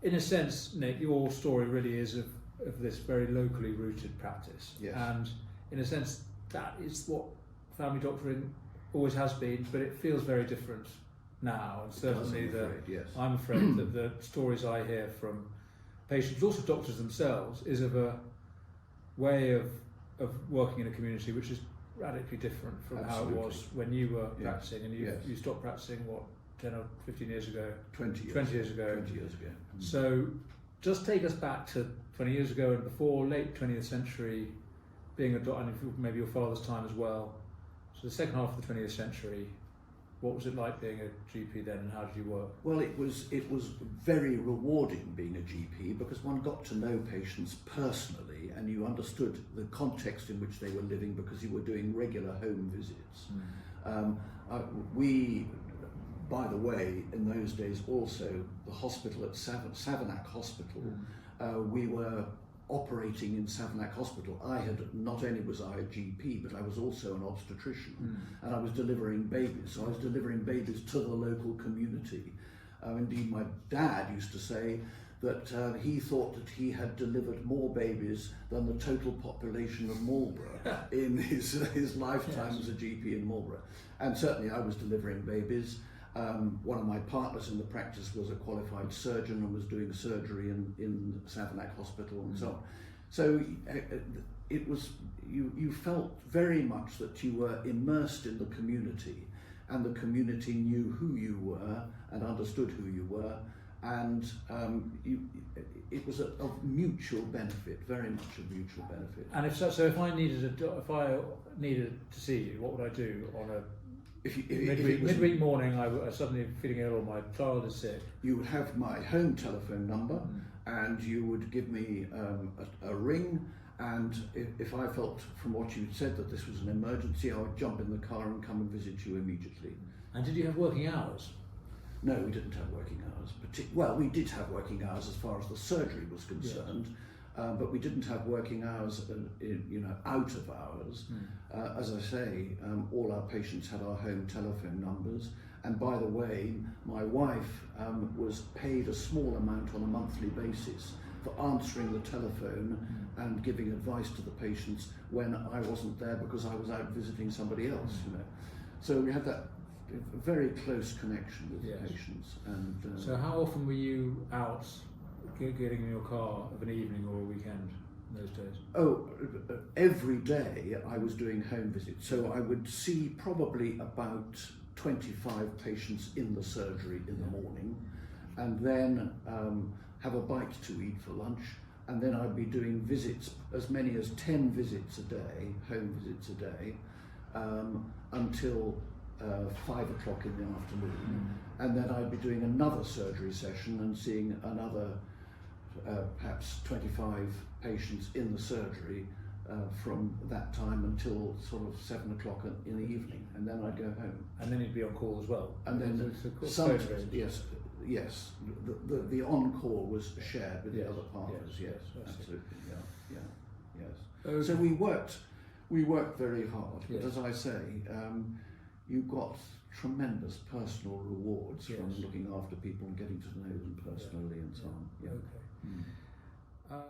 In a sense, Nick, your story really is of this very locally rooted practice. Yes. And in a sense, that is what family doctoring always has been, but it feels very different now. And certainly I'm afraid that the stories I hear from patients, also doctors themselves, is of a way of working in a community which is radically different from Absolutely. how it was when you were Yeah. practicing, and you stopped practicing, what, 10 or 15 years ago? 20 years. 20 years ago. 20 years ago. So just take us back to 20 years ago and before, late 20th century, being a doctor, and maybe your father's time as well. So the second half of the 20th century, what was it like being a GP then, and how did you work? Well, it was very rewarding being a GP, because one got to know patients personally, and you understood the context in which they were living, because you were doing regular home visits. We, by the way, in those days also, the hospital at Savernake Hospital, we were operating in Savernake Hospital. Not only was I a GP, but I was also an obstetrician, and I was delivering babies. So I was delivering babies to the local community. Indeed, my dad used to say that he thought that he had delivered more babies than the total population of Marlborough in his lifetime as a GP in Marlborough. And certainly I was delivering babies. One of my partners in the practice was a qualified surgeon and was doing surgery in Savernake Hospital and so on. So it was, you felt very much that you were immersed in the community, and the community knew who you were and understood who you were, and it was of mutual benefit, very much of mutual benefit. And if I needed to see you, what would I do on a midweek morning? I was suddenly feeling ill, or my child is sick. You would have my home telephone number, and you would give me a ring, and if I felt from what you said that this was an emergency, I would jump in the car and come and visit you immediately. And did you have working hours? No, we didn't have working hours. Well, we did have working hours as far as the surgery was concerned. But we didn't have working hours, out of hours. As I say, all our patients had our home telephone numbers. And by the way, my wife was paid a small amount on a monthly basis for answering the telephone and giving advice to the patients when I wasn't there because I was out visiting somebody else. So we had that very close connection with the patients. And so how often were you out getting in your car of an evening or a weekend in those days? Oh, every day I was doing home visits. So I would see probably about 25 patients in the surgery in the morning, and then have a bite to eat for lunch, and then I'd be doing visits, as many as 10 visits a day, home visits a day, until 5 o'clock in the afternoon. And then I'd be doing another surgery session and seeing another perhaps 25 patients in the surgery from that time until sort of 7 o'clock in the evening, and then I'd go home. And then you'd be on call as well? And then yes, the on-call was shared with the other partners. Yes, absolutely. Yes. So we worked very hard, but as I say, you got tremendous personal rewards from looking after people and getting to know them personally and so on. Okay.